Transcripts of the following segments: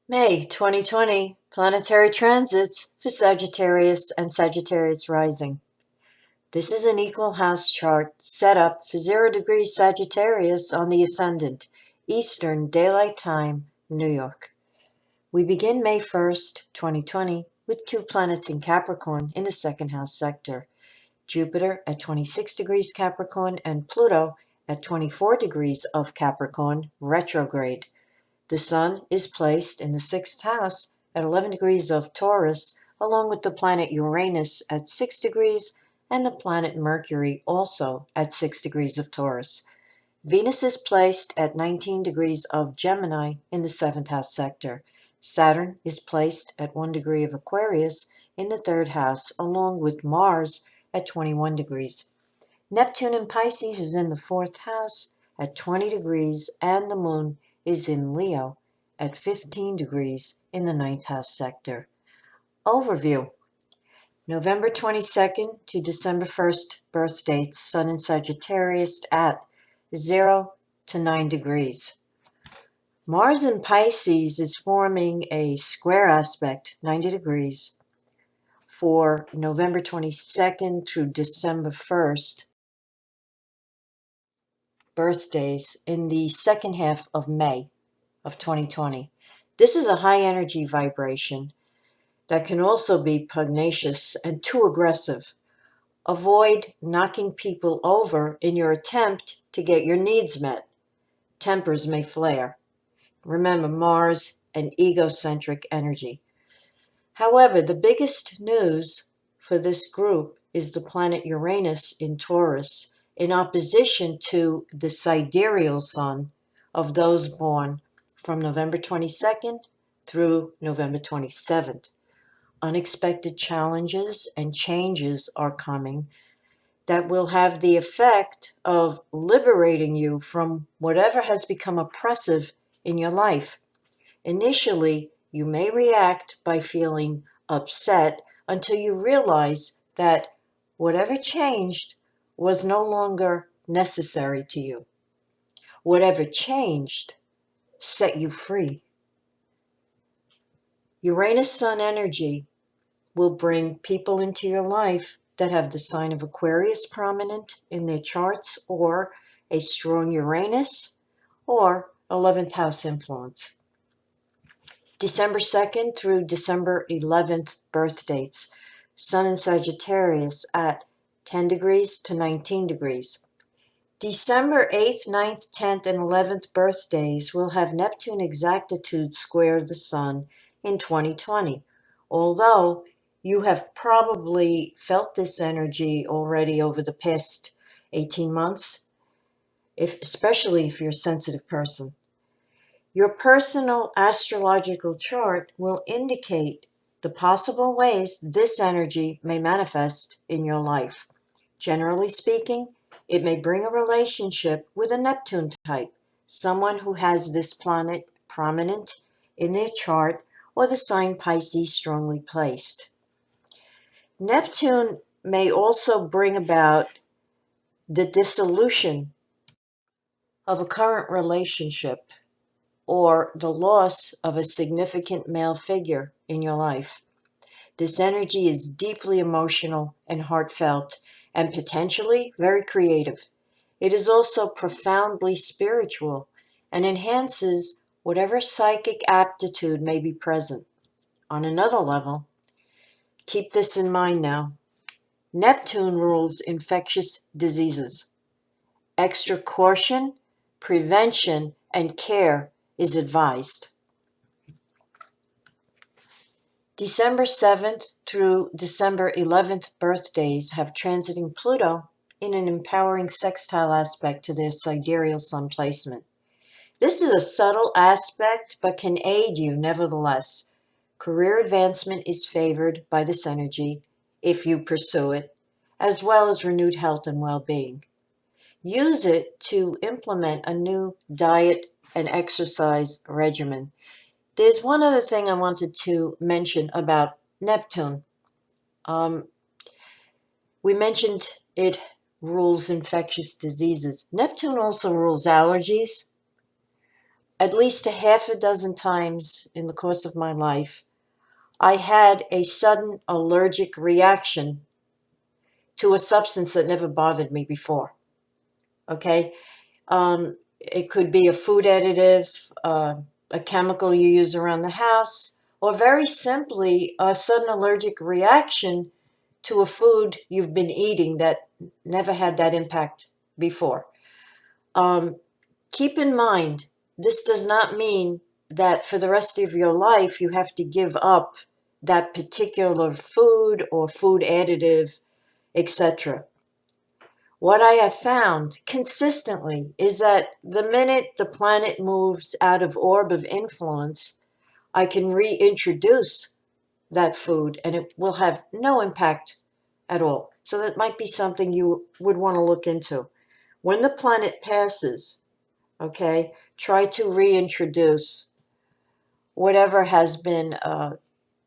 May 2020 planetary transits for Sagittarius and Sagittarius rising. This is an equal house chart set up for 0 degrees Sagittarius on the ascendant, Eastern Daylight Time, New York. We begin May 1st, 2020 with 2 planets in Capricorn in the second house sector. Jupiter at 26 degrees Capricorn and Pluto at 24 degrees of Capricorn retrograde. The Sun is placed in the 6th house at 11 degrees of Taurus, along with the planet Uranus at 6 degrees and the planet Mercury also at 6 degrees of Taurus. Venus is placed at 19 degrees of Gemini in the 7th house sector. Saturn is placed at 1 degree of Aquarius in the 3rd house, along with Mars at 21 degrees. Neptune in Pisces is in the 4th house at 20 degrees, and the Moon is in Leo at 15 degrees in the 9th house sector. Overview. November 22nd to December 1st birth dates, Sun in Sagittarius at 0 to 9 degrees. Mars in Pisces is forming a square aspect, 90 degrees, for November 22nd through December 1st birthdays in the second half of May of 2020. This is a high energy vibration that can also be pugnacious and too aggressive. Avoid knocking people over in your attempt to get your needs met. Tempers may flare. Remember, Mars, an egocentric energy. However, the biggest news for this group is the planet Uranus in Taurus, in opposition to the sidereal sun of those born from November 22nd through November 27th. Unexpected challenges and changes are coming that will have the effect of liberating you from whatever has become oppressive in your life. Initially, you may react by feeling upset until you realize that whatever changed was no longer necessary to you. Whatever changed set you free. Uranus Sun energy will bring people into your life that have the sign of Aquarius prominent in their charts, or a strong Uranus, or 11th house influence. December 2nd through December 11th birth dates. Sun in Sagittarius at 10 degrees to 19 degrees. December 8th, 9th, 10th, and 11th birthdays will have Neptune exactitude square the Sun in 2020. Although you have probably felt this energy already over the past 18 months, especially if you're a sensitive person. Your personal astrological chart will indicate the possible ways this energy may manifest in your life. Generally speaking, it may bring a relationship with a Neptune type, someone who has this planet prominent in their chart, or the sign Pisces strongly placed. Neptune may also bring about the dissolution of a current relationship or the loss of a significant male figure in your life. This energy is deeply emotional and heartfelt, and potentially very creative. It is also profoundly spiritual and enhances whatever psychic aptitude may be present. On another level, keep this in mind now. Neptune rules infectious diseases. Extra caution, prevention, and care is advised. December 7th through December 11th birthdays have transiting Pluto in an empowering sextile aspect to their sidereal sun placement. This is a subtle aspect but can aid you nevertheless. Career advancement is favored by this energy if you pursue it, as well as renewed health and well-being. Use it to implement a new diet and exercise regimen. There's one other thing I wanted to mention about Neptune. We mentioned it rules infectious diseases. Neptune also rules allergies, at least a half a dozen times in the course of my life, I had a sudden allergic reaction to a substance that never bothered me before. Okay? It could be a food additive, a chemical you use around the house, or very simply a sudden allergic reaction to a food you've been eating that never had that impact before. Keep in mind, this does not mean that for the rest of your life you have to give up that particular food or food additive, etc. What I have found consistently is that the minute the planet moves out of orb of influence, I can reintroduce that food and it will have no impact at all. So that might be something you would want to look into. When the planet passes, okay, try to reintroduce whatever has been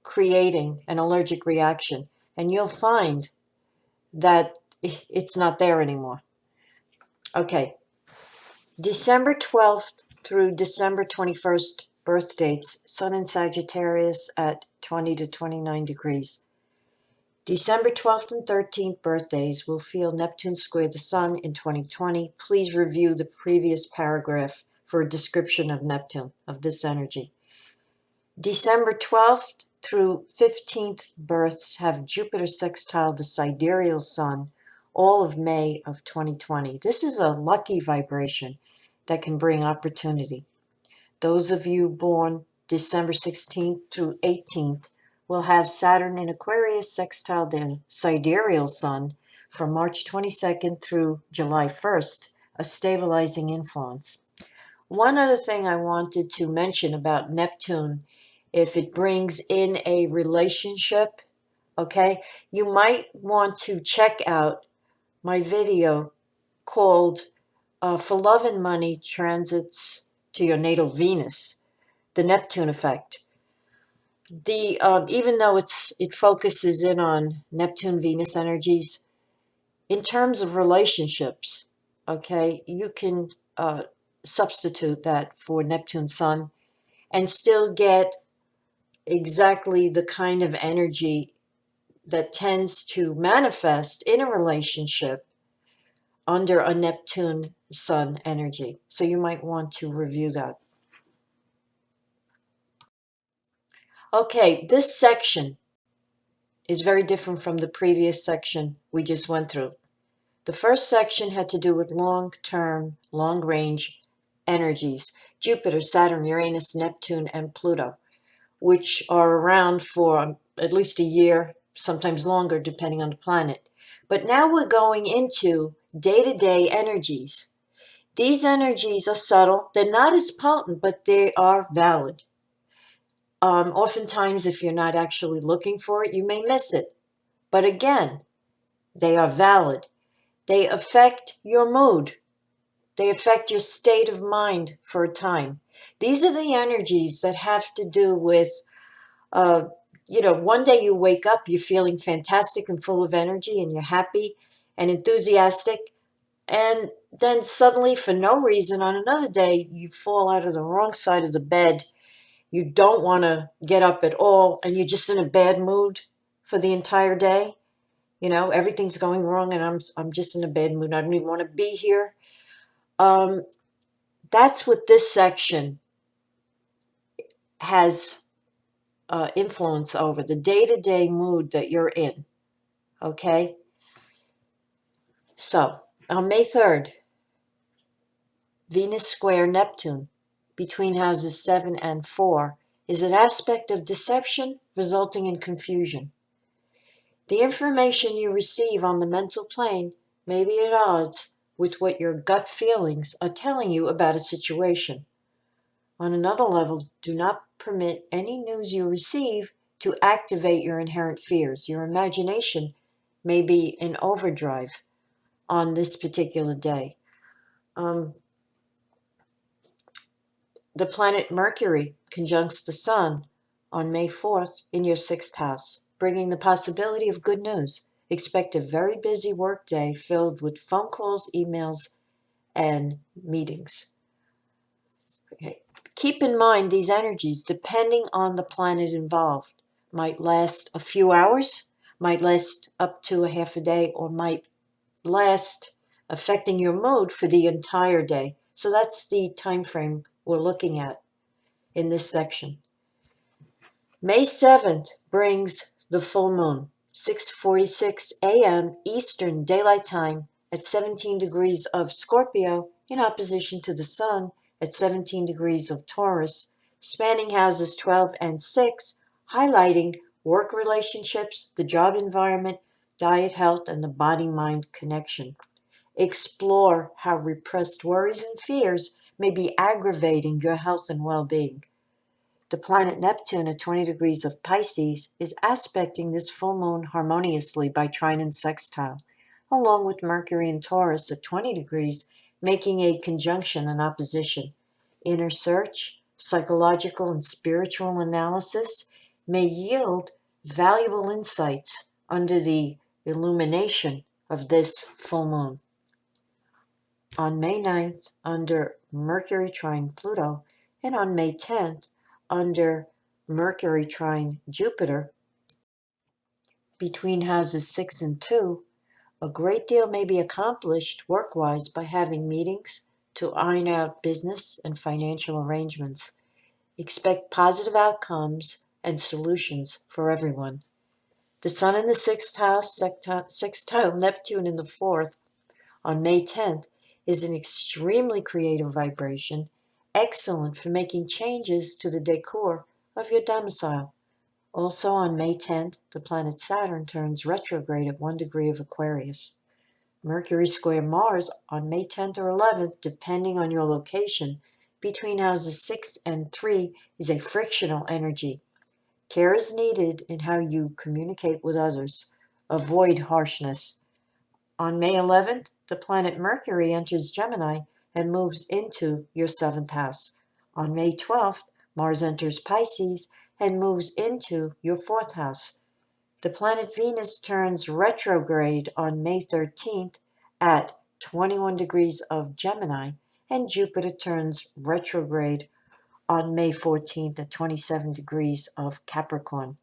creating an allergic reaction, and you'll find that it's not there anymore. Okay, December 12th through December 21st birth dates, Sun in Sagittarius at 20 to 29 degrees. December 12th and 13th birthdays will feel Neptune square the Sun in 2020. Please review the previous paragraph for a description of Neptune, of this energy. December 12th through 15th births have Jupiter sextile the sidereal Sun all of May of 2020. This is a lucky vibration that can bring opportunity. Those of you born December 16th through 18th will have Saturn in Aquarius sextile the sidereal Sun from March 22nd through July 1st, a stabilizing influence. One other thing I wanted to mention about Neptune, if it brings in a relationship, okay, you might want to check out my video called For Love and Money Transits to Your Natal Venus, the Neptune effect. Even though it focuses in on Neptune Venus energies, in terms of relationships, okay, you can substitute that for Neptune Sun and still get exactly the kind of energy that tends to manifest in a relationship under a Neptune Sun energy. So you might want to review that. Okay, this section is very different from the previous section we just went through. The first section had to do with long-term, long-range energies, Jupiter, Saturn, Uranus, Neptune, and Pluto, which are around for at least a year, sometimes longer, depending on the planet. But now we're going into day-to-day energies. These energies are subtle. They're not as potent, but they are valid. Oftentimes, if you're not actually looking for it, you may miss it. But again, they are valid. They affect your mood. They affect your state of mind for a time. These are the energies that have to do with, one day you wake up, you're feeling fantastic and full of energy and you're happy and enthusiastic. And then suddenly, for no reason, on another day, you fall out of the wrong side of the bed. You don't want to get up at all and you're just in a bad mood for the entire day. Everything's going wrong and I'm just in a bad mood. I don't even want to be here. That's what this section has influence over, the day-to-day mood that you're in. Okay? So, on May 3rd, Venus square Neptune between houses 7 and 4 is an aspect of deception resulting in confusion. The information you receive on the mental plane may be at odds with what your gut feelings are telling you about a situation. On another level, do not permit any news you receive to activate your inherent fears. Your imagination may be in overdrive on this particular day. The planet Mercury conjuncts the Sun on May 4th in your 6th house, bringing the possibility of good news. Expect a very busy workday filled with phone calls, emails, and meetings. Okay. Keep in mind these energies, depending on the planet involved, might last a few hours, might last up to a half a day, or might last affecting your mood for the entire day. So that's the time frame we're looking at in this section. May 7th brings the full moon, 6:46 a.m. Eastern Daylight Time at 17 degrees of Scorpio in opposition to the Sun at 17 degrees of Taurus, spanning houses 12 and 6, highlighting work relationships, the job environment, diet, health, and the body-mind connection. Explore how repressed worries and fears may be aggravating your health and well-being. The planet Neptune at 20 degrees of Pisces is aspecting this full moon harmoniously by trine and sextile, along with Mercury in Taurus at 20 degrees, making a conjunction and opposition. Inner search, psychological and spiritual analysis may yield valuable insights under the illumination of this full moon. On May 9th, under Mercury trine Pluto, and on May 10th, under Mercury trine Jupiter, between houses 6 and 2, a great deal may be accomplished work-wise by having meetings to iron out business and financial arrangements. Expect positive outcomes and solutions for everyone. The Sun in the 6th house, sextile Neptune in the 4th, on May 10th, is an extremely creative vibration, excellent for making changes to the decor of your domicile. Also on May 10th, the planet Saturn turns retrograde at 1 degree of Aquarius. Mercury square Mars on May 10th or 11th, depending on your location, between houses 6 and 3 is a frictional energy. Care is needed in how you communicate with others. Avoid harshness. On May 11th, the planet Mercury enters Gemini and moves into your 7th house. On May 12th, Mars enters Pisces and moves into your 4th house. The planet Venus turns retrograde on May 13th at 21 degrees of Gemini, and Jupiter turns retrograde on May 14th at 27 degrees of Capricorn.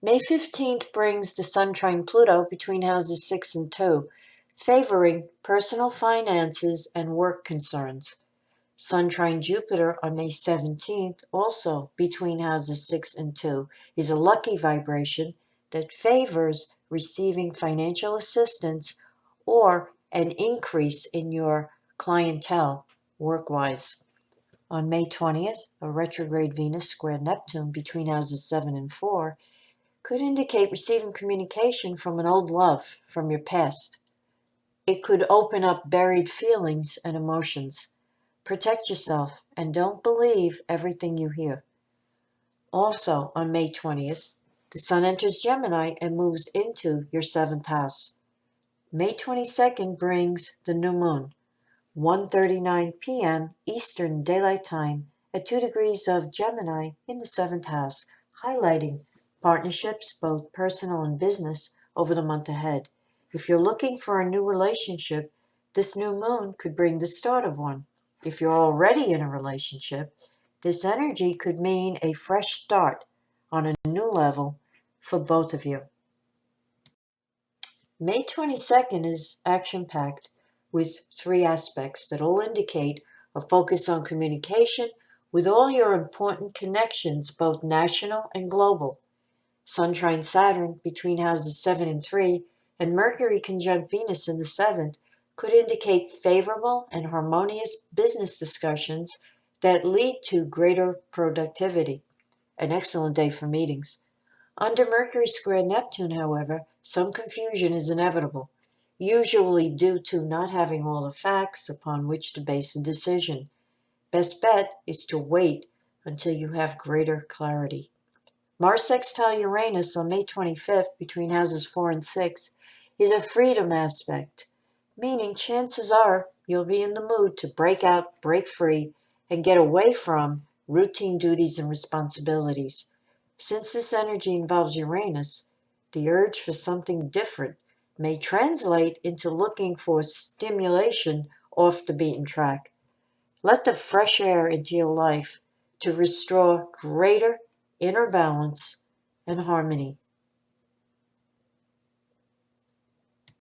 May 15th brings the Sun trine Pluto between houses 6 and 2, favoring personal finances and work concerns. Sun trine Jupiter on May 17th, also between houses 6 and 2, is a lucky vibration that favors receiving financial assistance or an increase in your clientele work-wise. On May 20th, a retrograde Venus square Neptune between houses 7 and 4 could indicate receiving communication from an old love from your past. It could open up buried feelings and emotions. Protect yourself and don't believe everything you hear. Also, on May 20th, the Sun enters Gemini and moves into your 7th house. May 22nd brings the new moon, 1:39 p.m. Eastern Daylight Time at 2 degrees of Gemini in the 7th house, highlighting partnerships, both personal and business, over the month ahead. If you're looking for a new relationship, this new moon could bring the start of one. If you're already in a relationship, this energy could mean a fresh start on a new level for both of you. May 22nd is action-packed with 3 aspects that all indicate a focus on communication with all your important connections, both national and global. Sun trine Saturn between houses 7 and 3, and Mercury conjunct Venus in the 7th could indicate favorable and harmonious business discussions that lead to greater productivity. An excellent day for meetings. Under Mercury square Neptune, however, some confusion is inevitable, usually due to not having all the facts upon which to base a decision. Best bet is to wait until you have greater clarity. Mars sextile Uranus on May 25th between houses 4 and 6 is a freedom aspect, meaning chances are you'll be in the mood to break out, break free, and get away from routine duties and responsibilities. Since this energy involves Uranus, the urge for something different may translate into looking for stimulation off the beaten track. Let the fresh air into your life to restore greater inner balance and harmony.